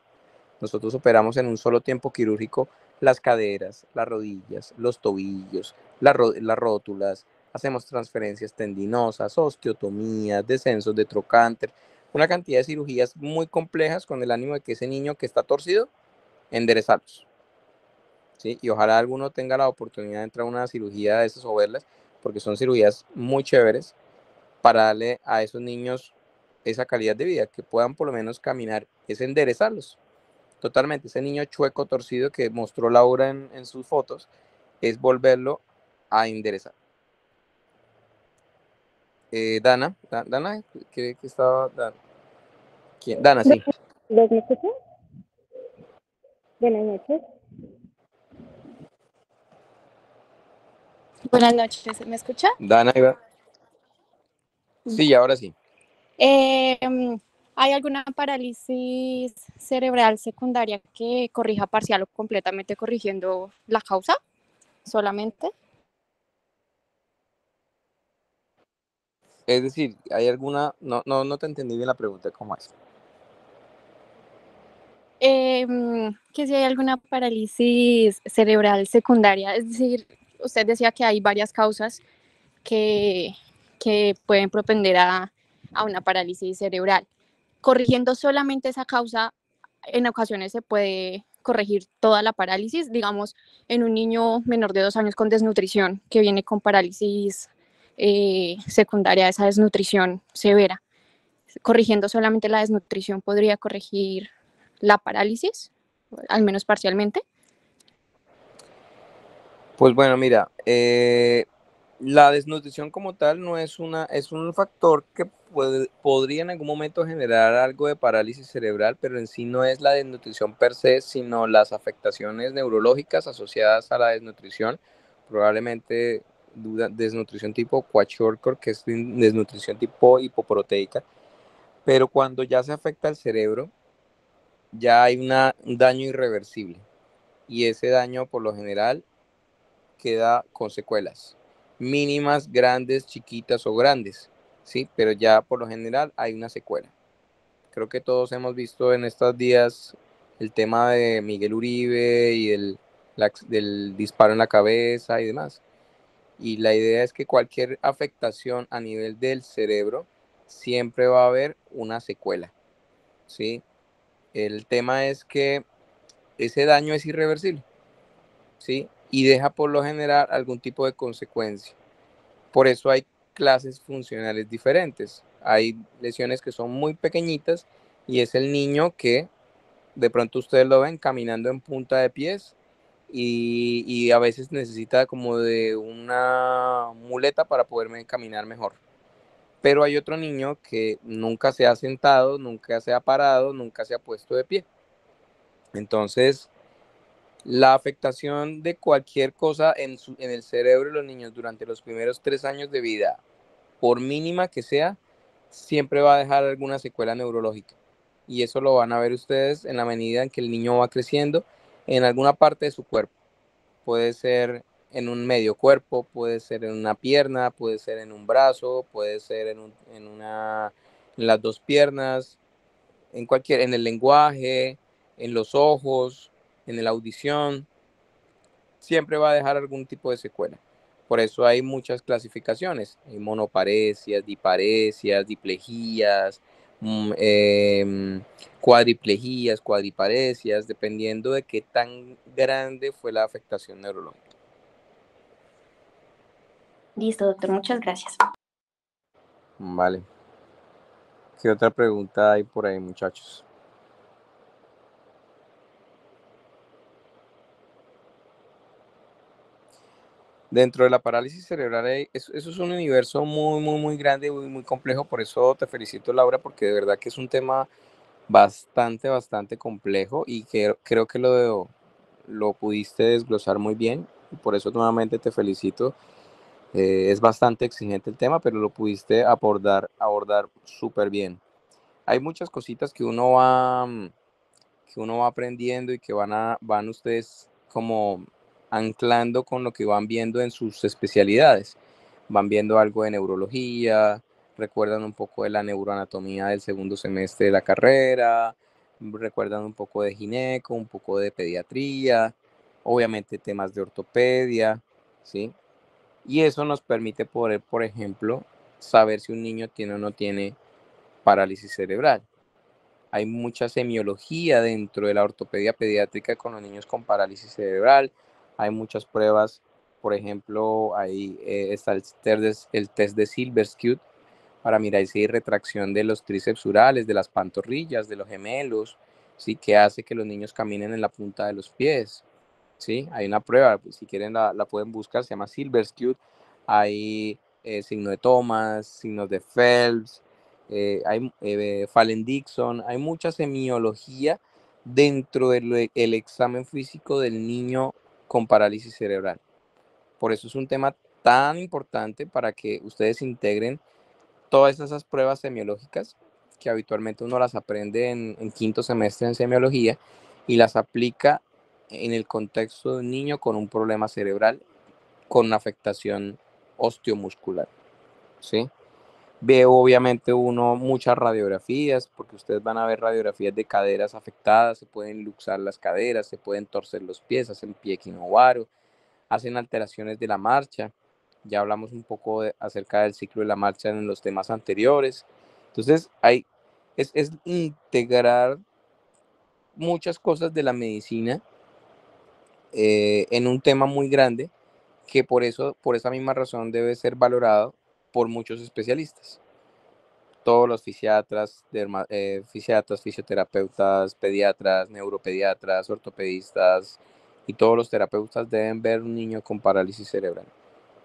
Nosotros operamos en un solo tiempo quirúrgico las caderas, las rodillas, los tobillos, las rótulas, hacemos transferencias tendinosas, osteotomías, descensos de trocánter, una cantidad de cirugías muy complejas con el ánimo de que ese niño que está torcido, enderezarlos, ¿sí? Y ojalá alguno tenga la oportunidad de entrar a una cirugía de esas o verlas, porque son cirugías muy chéveres para darle a esos niños esa calidad de vida, que puedan por lo menos caminar, es enderezarlos. Totalmente, ese niño chueco torcido que mostró Laura en sus fotos, es volverlo a enderezar. Dana, ¿qué estaba Dana? ¿Quién? Dana, sí. ¿Me escuchan? Buenas noches. Buenas noches, ¿me escucha? Dana iba. Sí, ahora sí. ¿Hay alguna parálisis cerebral secundaria que corrija parcial o completamente corrigiendo la causa solamente? Es decir, ¿hay alguna? No te entendí bien la pregunta, ¿cómo es? Que si hay alguna parálisis cerebral secundaria, es decir, usted decía que hay varias causas que pueden propender a una parálisis cerebral. Corrigiendo solamente esa causa, en ocasiones se puede corregir toda la parálisis, digamos, en un niño menor de 2 años con desnutrición que viene con parálisis secundaria a esa desnutrición severa. Corrigiendo solamente la desnutrición podría corregir la parálisis, al menos parcialmente. Pues bueno, mira, la desnutrición como tal no es es un factor que podría en algún momento generar algo de parálisis cerebral, pero en sí no es la desnutrición per se, sino las afectaciones neurológicas asociadas a la desnutrición, probablemente desnutrición tipo kwashiorkor, que es desnutrición tipo hipoproteica, pero cuando ya se afecta al cerebro, ya hay un daño irreversible, y ese daño por lo general queda con secuelas mínimas, grandes, chiquitas o grandes, ¿sí? Pero ya por lo general hay una secuela. Creo que todos hemos visto en estos días el tema de Miguel Uribe y del disparo en la cabeza y demás. Y la idea es que cualquier afectación a nivel del cerebro siempre va a haber una secuela, ¿sí? El tema es que ese daño es irreversible, ¿sí? Y deja por lo general algún tipo de consecuencia. Por eso hay clases funcionales diferentes. Hay lesiones que son muy pequeñitas y es el niño que de pronto ustedes lo ven caminando en punta de pies y a veces necesita como de una muleta para poder caminar mejor. Pero hay otro niño que nunca se ha sentado, nunca se ha parado, nunca se ha puesto de pie. Entonces, la afectación de cualquier cosa en el cerebro de los niños durante los primeros 3 años de vida, por mínima que sea, siempre va a dejar alguna secuela neurológica. Y eso lo van a ver ustedes en la medida en que el niño va creciendo en alguna parte de su cuerpo. Puede ser en un medio cuerpo, puede ser en una pierna, puede ser en un brazo, puede ser en las dos piernas, en el lenguaje, en los ojos, en la audición. Siempre va a dejar algún tipo de secuela. Por eso hay muchas clasificaciones, hay monoparesias, diparesias, diplejías, cuadriplejías, cuadriparesias, dependiendo de qué tan grande fue la afectación neurológica. Listo, doctor, muchas gracias. Vale. ¿Qué otra pregunta hay por ahí, muchachos? Dentro de la parálisis cerebral, eso es un universo muy, muy, muy grande y muy, muy complejo. Por eso te felicito, Laura, porque de verdad que es un tema bastante, bastante complejo y que creo que lo pudiste desglosar muy bien. Y por eso nuevamente te felicito. Es bastante exigente el tema, pero lo pudiste abordar súper bien. Hay muchas cositas que uno va aprendiendo y que van ustedes como anclando con lo que van viendo en sus especialidades. Van viendo algo de neurología, recuerdan un poco de la neuroanatomía del segundo semestre de la carrera, recuerdan un poco de gineco, un poco de pediatría, obviamente temas de ortopedia, ¿sí? Y eso nos permite poder, por ejemplo, saber si un niño tiene o no tiene parálisis cerebral. Hay mucha semiología dentro de la ortopedia pediátrica con los niños con parálisis cerebral. Hay muchas pruebas, por ejemplo, ahí está el test de Silverskewt para mirar si hay retracción de los tríceps urales, de las pantorrillas, de los gemelos, ¿sí? Que hace que los niños caminen en la punta de los pies. ¿Sí? Hay una prueba, pues, si quieren la pueden buscar, se llama Silverskewt. Hay signo de Thomas, signos de Phelps, hay Fallen-Dixon, hay mucha semiología dentro del examen físico del niño con parálisis cerebral. Por eso es un tema tan importante para que ustedes integren todas esas pruebas semiológicas que habitualmente uno las aprende en quinto semestre en semiología y las aplica en el contexto de un niño con un problema cerebral con una afectación osteomuscular, ¿sí? Veo obviamente muchas radiografías, porque ustedes van a ver radiografías de caderas afectadas, se pueden luxar las caderas, se pueden torcer los pies, hacen pie equinovaro, hacen alteraciones de la marcha. Ya hablamos un poco acerca del ciclo de la marcha en los temas anteriores. Entonces, es integrar muchas cosas de la medicina en un tema muy grande que por esa misma razón debe ser valorado por muchos especialistas. Todos los fisiatras, fisioterapeutas, pediatras, neuropediatras, ortopedistas, y todos los terapeutas deben ver un niño con parálisis cerebral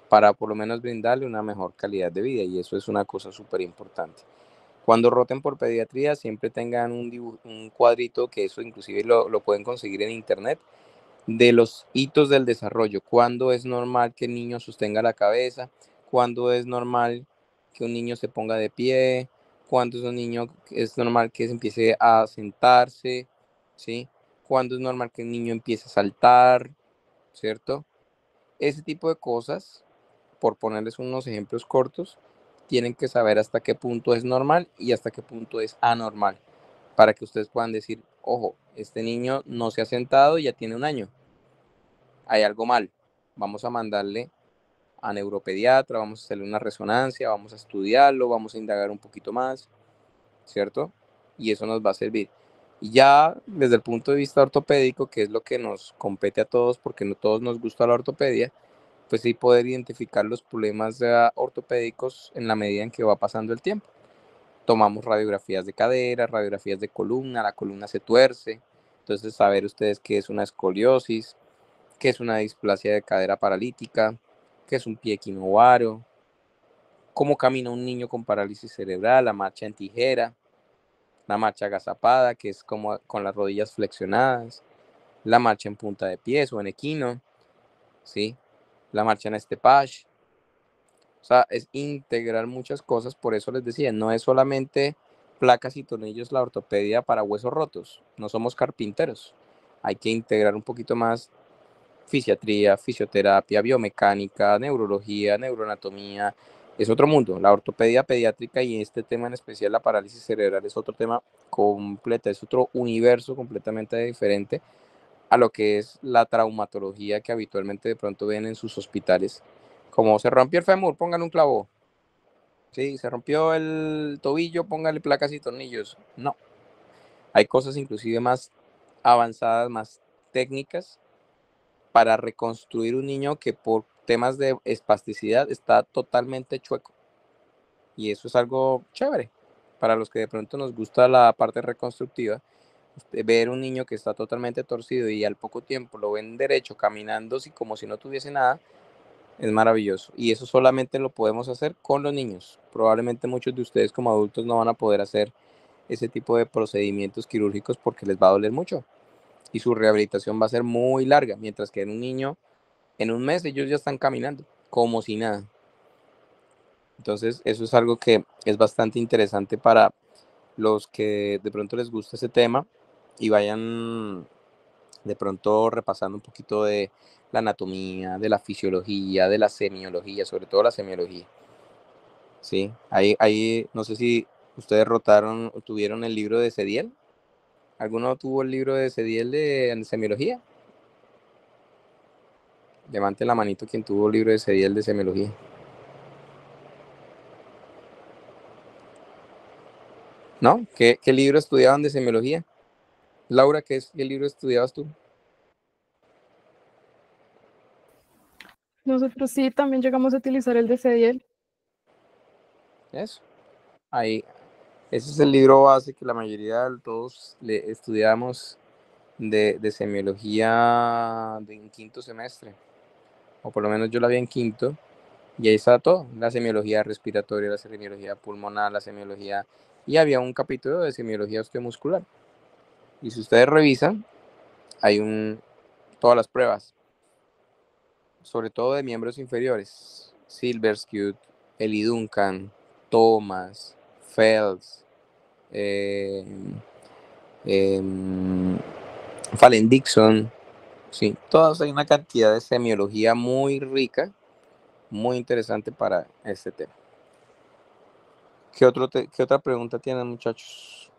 para por lo menos brindarle una mejor calidad de vida, y eso es una cosa súper importante. Cuando roten por pediatría, siempre tengan un cuadrito, que eso inclusive lo pueden conseguir en internet, de los hitos del desarrollo. Cuándo es normal que el niño sostenga la cabeza, cuándo es normal que un niño se ponga de pie, cuándo es normal que se empiece a sentarse, ¿sí? Cuándo es normal que el niño empiece a saltar, ¿cierto? Ese tipo de cosas, por ponerles unos ejemplos cortos, tienen que saber hasta qué punto es normal y hasta qué punto es anormal, para que ustedes puedan decir, ojo, este niño no se ha sentado y ya tiene 1 año, hay algo mal, vamos a mandarle a neuropediatra, vamos a hacerle una resonancia, vamos a estudiarlo, vamos a indagar un poquito más, ¿cierto? Y eso nos va a servir. Y ya desde el punto de vista ortopédico, que es lo que nos compete a todos, porque no todos nos gusta la ortopedia, pues sí poder identificar los problemas ortopédicos en la medida en que va pasando el tiempo. Tomamos radiografías de cadera, radiografías de columna, la columna se tuerce, entonces saber ustedes qué es una escoliosis, qué es una displasia de cadera paralítica, qué es un pie equinovaro, cómo camina un niño con parálisis cerebral, la marcha en tijera, la marcha agazapada, que es como con las rodillas flexionadas, la marcha en punta de pies o en equino, ¿sí? La marcha en stepage. O sea, es integrar muchas cosas, por eso les decía, no es solamente placas y tornillos la ortopedia para huesos rotos, no somos carpinteros, hay que integrar un poquito más fisiatría, fisioterapia, biomecánica, neurología, neuroanatomía, es otro mundo. La ortopedia pediátrica y este tema en especial, la parálisis cerebral, es otro tema completo, es otro universo completamente diferente a lo que es la traumatología que habitualmente de pronto ven en sus hospitales. Como se rompió el fémur, póngale un clavo. Sí, se rompió el tobillo, póngale placas y tornillos. No, hay cosas inclusive más avanzadas, más técnicas, para reconstruir un niño que por temas de espasticidad está totalmente chueco. Y eso es algo chévere. Para los que de pronto nos gusta la parte reconstructiva, ver un niño que está totalmente torcido y al poco tiempo lo ven derecho, caminando así como si no tuviese nada, es maravilloso. Y eso solamente lo podemos hacer con los niños. Probablemente muchos de ustedes como adultos no van a poder hacer ese tipo de procedimientos quirúrgicos porque les va a doler mucho y su rehabilitación va a ser muy larga, mientras que en un niño, en un mes ellos ya están caminando como si nada. Entonces eso es algo que es bastante interesante para los que de pronto les gusta ese tema y vayan de pronto repasando un poquito de la anatomía, de la fisiología, de la semiología, sobre todo la semiología. Sí, ahí no sé si ustedes rotaron o tuvieron el libro de Sediel. ¿Alguno tuvo el libro de Sediel de semiología? Levante la manito quien tuvo el libro de Sediel de semiología. ¿No? ¿Qué libro estudiaban de semiología? Laura, ¿qué libro estudiabas tú? Nosotros sí también llegamos a utilizar el de Cediel. Eso. Ahí. Ese es el libro base que la mayoría de todos le estudiamos de semiología en quinto semestre. O por lo menos yo la vi en quinto. Y ahí está todo. La semiología respiratoria, la semiología pulmonar, la semiología... Y había un capítulo de semiología osteomuscular. Y si ustedes revisan, hay todas las pruebas, sobre todo de miembros inferiores. Silverskewed, Eli Duncan, Thomas, Phelps, Fallen Dixon, sí, todas hay una cantidad de semiología muy rica, muy interesante para este tema. ¿Qué otra pregunta tienen, muchachos?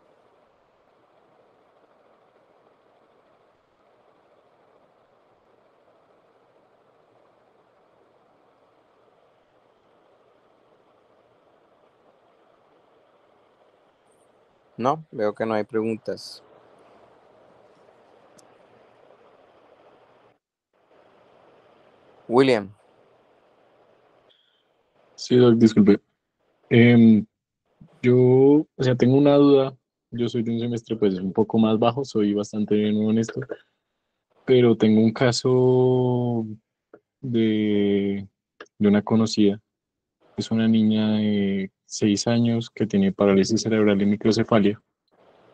No, veo que no hay preguntas. William. Sí, Doc, disculpe. Yo, o sea, tengo una duda. Yo soy de un semestre pues un poco más bajo, soy bastante nuevo en esto, pero tengo un caso de, de una conocida. Es una niña de 6 años que tiene parálisis cerebral y microcefalia.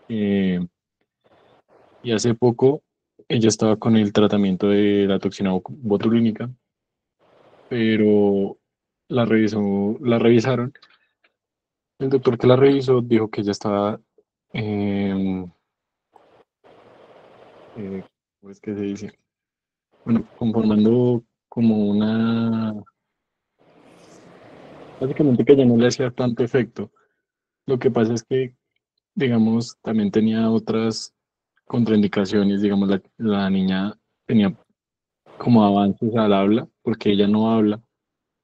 eh, y hace poco ella estaba con el tratamiento de la toxina botulínica, pero la revisaron. El doctor que la revisó dijo que ella estaba, em, ¿cómo es que se dice? Bueno, conformando como básicamente que ya no le hacía tanto efecto. Lo que pasa es que, digamos, también tenía otras contraindicaciones, digamos, la niña tenía como avances al habla, porque ella no habla,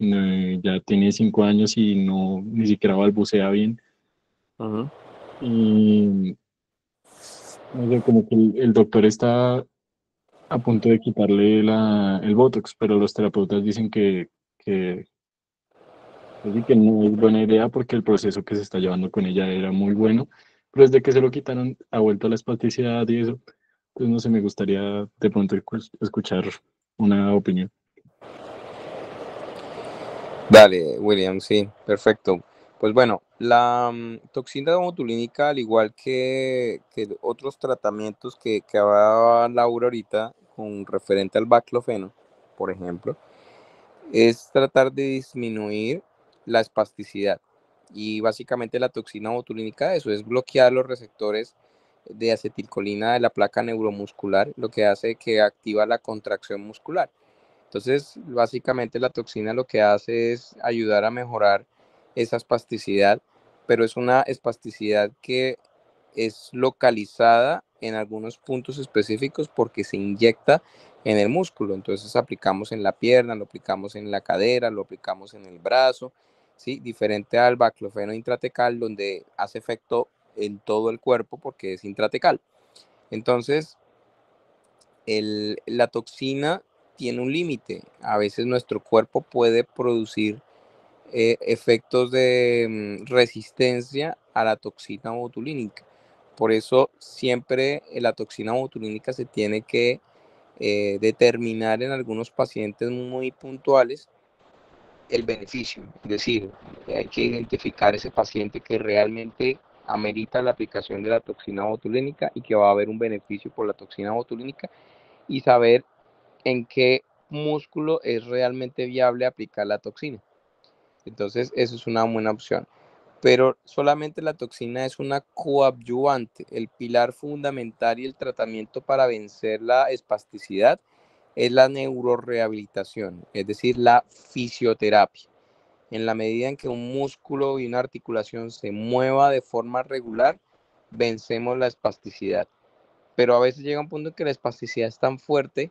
ya tiene 5 años y no, ni siquiera balbucea bien. Ujú. Y no sé, como que el doctor está a punto de quitarle el Botox, pero los terapeutas dicen que sí, que no es buena idea porque el proceso que se está llevando con ella era muy bueno, pero desde que se lo quitaron ha vuelto a la espasticidad y eso. Pues no sé, me gustaría de pronto escuchar una opinión. Dale, William, sí, perfecto. Pues bueno, la toxina botulínica, al igual que otros tratamientos que hablaba Laura ahorita, con referente al baclofeno, por ejemplo, es tratar de disminuir la espasticidad. Y básicamente la toxina botulínica, eso es bloquear los receptores de acetilcolina de la placa neuromuscular, lo que hace que activa la contracción muscular. Entonces, básicamente la toxina lo que hace es ayudar a mejorar esa espasticidad, pero es una espasticidad que es localizada en algunos puntos específicos porque se inyecta en el músculo. Entonces aplicamos en la pierna, lo aplicamos en la cadera, lo aplicamos en el brazo, ¿sí? Diferente al baclofeno intratecal, donde hace efecto en todo el cuerpo porque es intratecal. Entonces, la toxina tiene un límite. A veces nuestro cuerpo puede producir efectos de resistencia a la toxina botulínica. Por eso siempre la toxina botulínica se tiene que determinar en algunos pacientes muy puntuales el beneficio. Es decir, hay que identificar ese paciente que realmente amerita la aplicación de la toxina botulínica y que va a haber un beneficio por la toxina botulínica y saber en qué músculo es realmente viable aplicar la toxina. Entonces, eso es una buena opción. Pero solamente la toxina es una coadyuvante. El pilar fundamental y el tratamiento para vencer la espasticidad es la neurorehabilitación, es decir, la fisioterapia. En la medida en que un músculo y una articulación se mueva de forma regular, vencemos la espasticidad. Pero a veces llega un punto en que la espasticidad es tan fuerte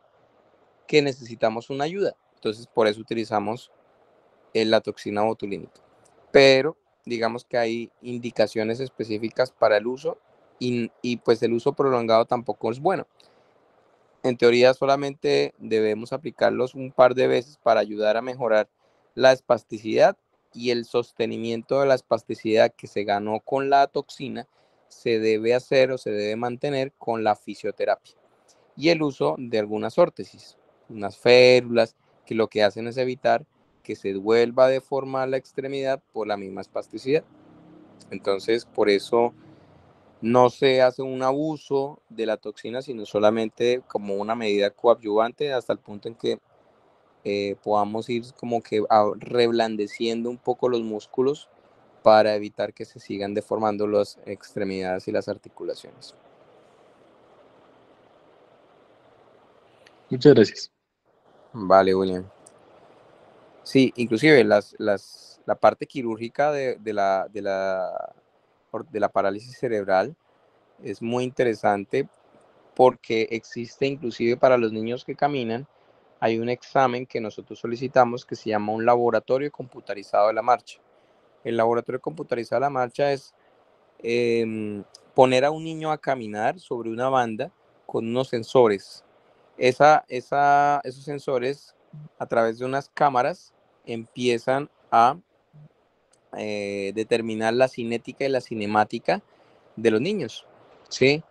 que necesitamos una ayuda. Entonces, por eso utilizamos la toxina botulínica. Pero digamos que hay indicaciones específicas para el uso y pues el uso prolongado tampoco es bueno. En teoría solamente debemos aplicarlos un par de veces para ayudar a mejorar la espasticidad y el sostenimiento de la espasticidad que se ganó con la toxina se debe hacer o se debe mantener con la fisioterapia y el uso de algunas órtesis, unas férulas que lo que hacen es evitar que se vuelva a deformar la extremidad por la misma espasticidad. Entonces, por eso no se hace un abuso de la toxina, sino solamente como una medida coadyuvante hasta el punto en que podamos ir como que reblandeciendo un poco los músculos para evitar que se sigan deformando las extremidades y las articulaciones. Muchas gracias. Vale, William. Sí, inclusive la parte quirúrgica de la parálisis cerebral es muy interesante porque existe inclusive para los niños que caminan, hay un examen que nosotros solicitamos que se llama un laboratorio computarizado de la marcha. El laboratorio computarizado de la marcha es poner a un niño a caminar sobre una banda con unos sensores. Esos sensores, a través de unas cámaras, empiezan a determinar la cinética y la cinemática de los niños, ¿sí?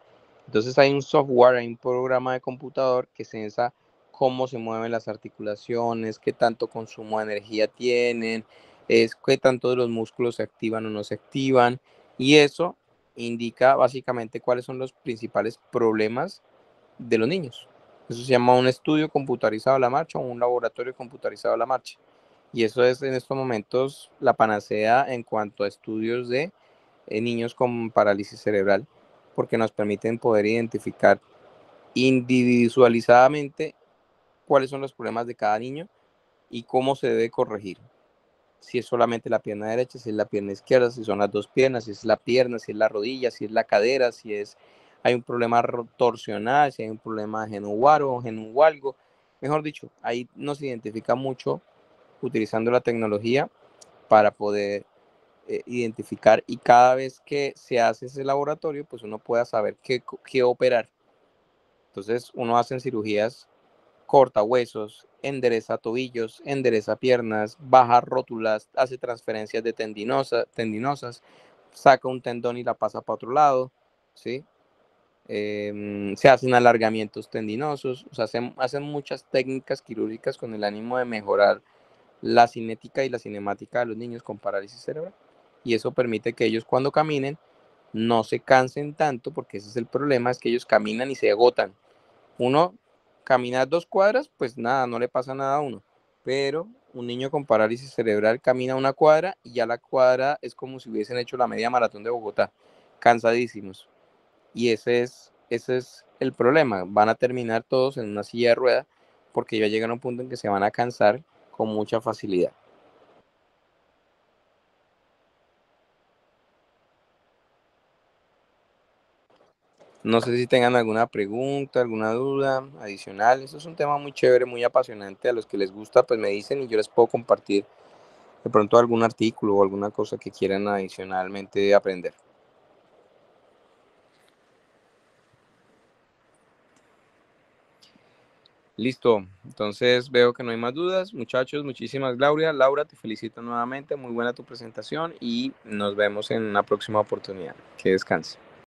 Entonces hay un software, hay un programa de computador que sensa cómo se mueven las articulaciones, qué tanto consumo de energía tienen, qué tanto de los músculos se activan o no se activan, y eso indica básicamente cuáles son los principales problemas de los niños. Eso se llama un estudio computarizado a la marcha o un laboratorio computarizado a la marcha. Y eso es en estos momentos la panacea en cuanto a estudios de niños con parálisis cerebral, porque nos permiten poder identificar individualizadamente cuáles son los problemas de cada niño y cómo se debe corregir. Si es solamente la pierna derecha, si es la pierna izquierda, si son las dos piernas, si es la pierna, si es la rodilla, si es la cadera, si es hay un problema torsional, si hay un problema genuaro o genualgo. Mejor dicho, ahí nos identifica mucho utilizando la tecnología para poder identificar, y cada vez que se hace ese laboratorio, pues uno pueda saber qué operar. Entonces uno hace cirugías, corta huesos, endereza tobillos, endereza piernas, baja rótulas, hace transferencias de tendinosas, saca un tendón y la pasa para otro lado, ¿sí? Se hacen alargamientos tendinosos, o sea, hacen muchas técnicas quirúrgicas con el ánimo de mejorar la cinética y la cinemática de los niños con parálisis cerebral. Y eso permite que ellos cuando caminen no se cansen tanto, porque ese es el problema, es que ellos caminan y se agotan. Uno camina 2 cuadras, pues nada, no le pasa nada a uno. Pero un niño con parálisis cerebral camina 1 cuadra y ya la cuadra es como si hubiesen hecho la media maratón de Bogotá, cansadísimos. Y ese es el problema. Van a terminar todos en una silla de rueda porque ya llegan a un punto en que se van a cansar con mucha facilidad. No sé si tengan alguna pregunta, alguna duda adicional. Eso es un tema muy chévere, muy apasionante. A los que les gusta, pues me dicen y yo les puedo compartir de pronto algún artículo o alguna cosa que quieran adicionalmente aprender. Listo, entonces veo que no hay más dudas. Muchachos, muchísimas gracias. Laura, te felicito nuevamente. Muy buena tu presentación y nos vemos en una próxima oportunidad. Que descanse.